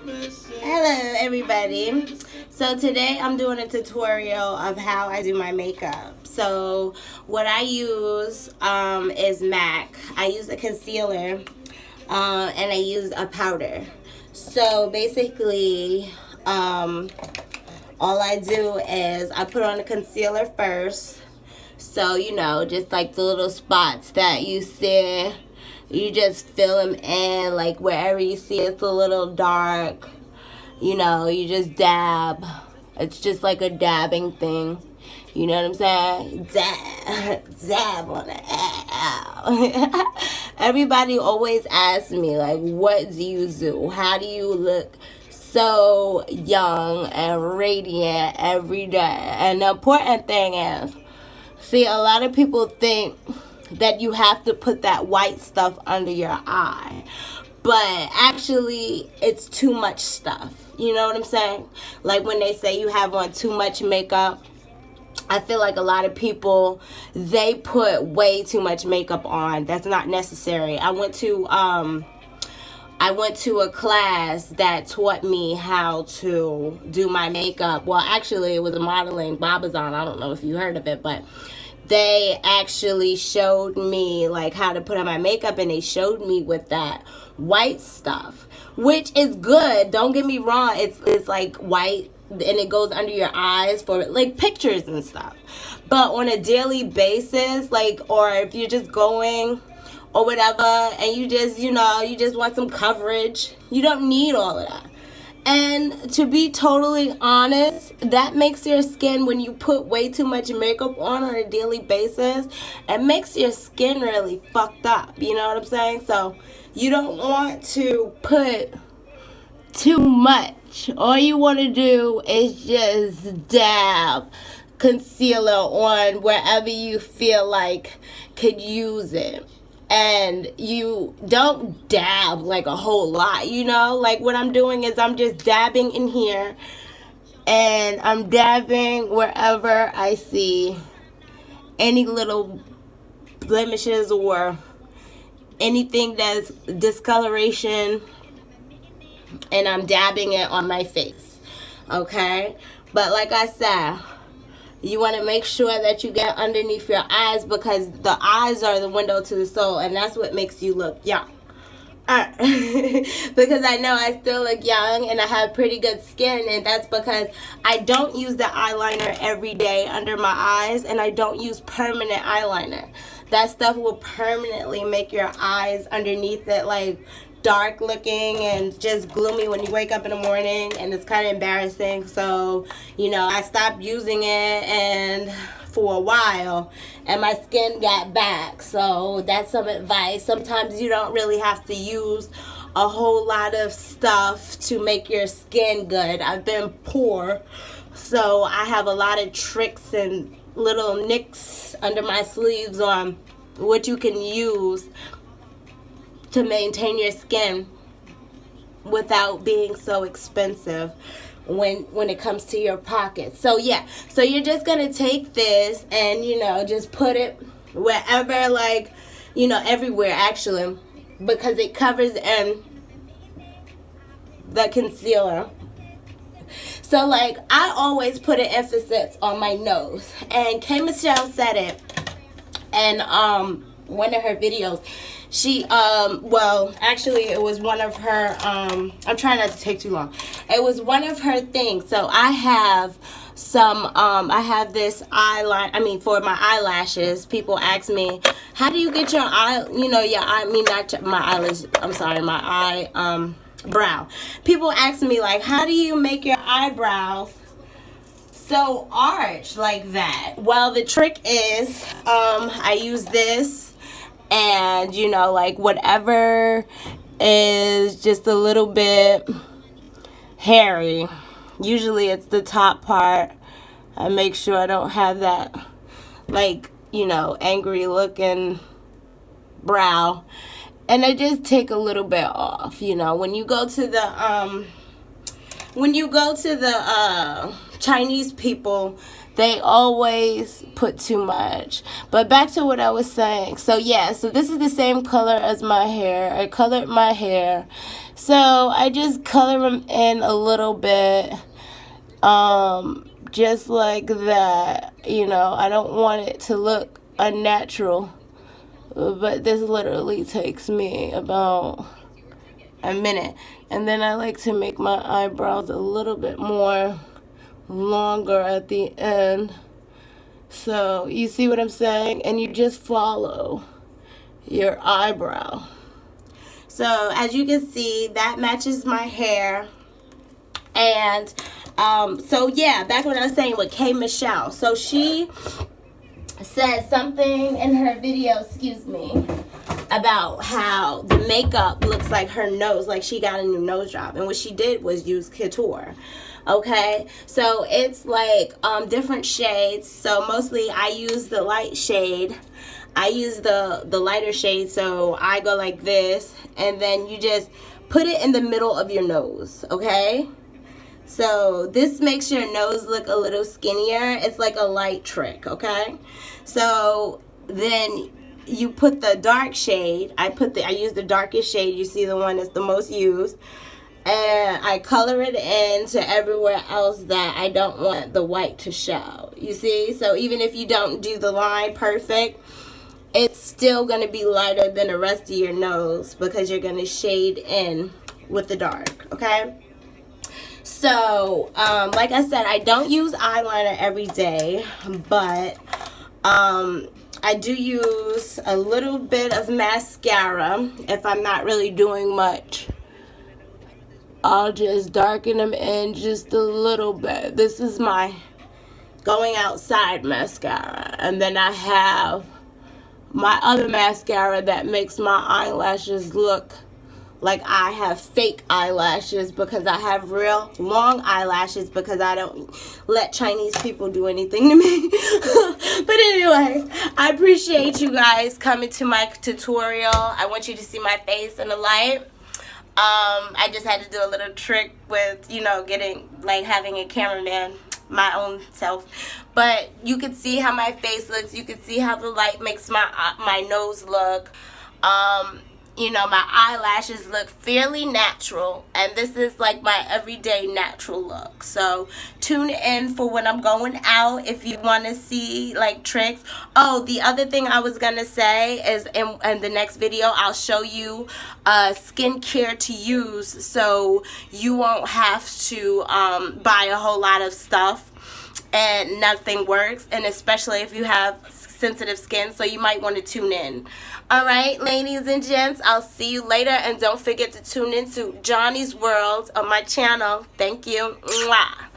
Hello everybody. So today I'm doing a tutorial of how I do my makeup. So what I use is MAC. I use a concealer and I use a powder. So basically all I do is I put on the concealer first. So just like the little spots that you see, you just fill them in, like wherever you see it's a little dark, you just dab. It's just like a dabbing thing. You know what I'm saying? Dab on it. Everybody always asks me, like, what do you do? How do you look so young and radiant every day? And the important thing is, see, a lot of people think that you have to put that white stuff under your eye. But actually, it's too much stuff. You know what I'm saying? Like when they say you have on too much makeup, I feel like a lot of people, they put way too much makeup on. That's not necessary. I went to a class that taught me how to do my makeup. Well, actually, it was a modeling Babazon. I don't know if you heard of it, but they actually showed me like how to put on my makeup, and they showed me with that white stuff, which is good. Don't get me wrong. It's like white and it goes under your eyes for like pictures and stuff. But on a daily basis, like, or if you're just going or whatever, and you just want some coverage, you don't need all of that. And to be totally honest, that makes your skin, when you put way too much makeup on a daily basis, it makes your skin really fucked up. You know what I'm saying? So you don't want to put too much. All you want to do is just dab concealer on wherever you feel like could use it. And you don't dab like a whole lot, like what I'm doing is I'm just dabbing in here, and I'm dabbing wherever I see any little blemishes or anything that's discoloration, and I'm dabbing it on my face. Okay, but like I said, you want to make sure that you get underneath your eyes, because the eyes are the window to the soul, and that's what makes you look young. Because I know I still look young and I have pretty good skin, and that's because I don't use the eyeliner every day under my eyes, and I don't use permanent eyeliner. That stuff will permanently make your eyes underneath it like dark looking and just gloomy when you wake up in the morning, and it's kind of embarrassing. So I stopped using it and for a while, and my skin got back. So that's some advice. Sometimes you don't really have to use a whole lot of stuff to make your skin good. I've been poor, so I have a lot of tricks and little nicks under my sleeves on what you can use to maintain your skin without being so expensive when it comes to your pockets. So yeah, so you're just gonna take this and just put it wherever, like everywhere actually, because it covers in the concealer. So like I always put an emphasis on my nose, and K Michelle said it, and one of her videos. She well, actually it was one of her I'm trying not to take too long. It was one of her things. So I have some I have this eyeliner. For my eyelashes, people ask me, how do you get your not my eyelash, I'm sorry, my brow. People ask me, like, how do you make your eyebrows so arched like that? Well, the trick is I use this, and like whatever is just a little bit hairy, usually it's the top part. I make sure I don't have that like angry looking brow, and I just take a little bit off. When you go to the Chinese people, they always put too much. But back to what I was saying. So yeah, so this is the same color as my hair. I colored my hair. So I just color them in a little bit. Just like that. You know, I don't want it to look unnatural. But this literally takes me about a minute. And then I like to make my eyebrows a little bit more longer at the end. So you see what I'm saying? And you just follow your eyebrow. So as you can see, that matches my hair. And so yeah, back when I was saying with K Michelle. So she said something in her video, excuse me, about how the makeup looks like her nose, like she got a new nose job. And what she did was use Couture. Okay, so it's like different shades. So mostly I use the light shade. I use the lighter shade. So I go like this, and then you just put it in the middle of your nose. Okay, so this makes your nose look a little skinnier. It's like a light trick. Okay, so then you put the dark shade. I use the darkest shade. You see the one that's the most used. And I color it in to everywhere else that I don't want the white to show. You see? So even if you don't do the line perfect, it's still going to be lighter than the rest of your nose because you're going to shade in with the dark. Okay? So, like I said, I don't use eyeliner every day, but I do use a little bit of mascara if I'm not really doing much. I'll just darken them in just a little bit. This is my going outside mascara. And then I have my other mascara that makes my eyelashes look like I have fake eyelashes because I have real long eyelashes because I don't let Chinese people do anything to me. But anyway, I appreciate you guys coming to my tutorial. I want you to see my face in the light. I just had to do a little trick with, you know, getting, like, having a cameraman, my own self. But you can see how my face looks. You can see how the light makes my nose look. You know, my eyelashes look fairly natural, and this is like my everyday natural look. So tune in for when I'm going out if you want to see like tricks. Oh, the other thing I was gonna say is in the next video I'll show you skincare to use so you won't have to buy a whole lot of stuff and nothing works, and especially if you have sensitive skin, so you might want to tune in. Alright, ladies and gents, I'll see you later, and don't forget to tune in to Johnny's World on my channel. Thank you. Mwah.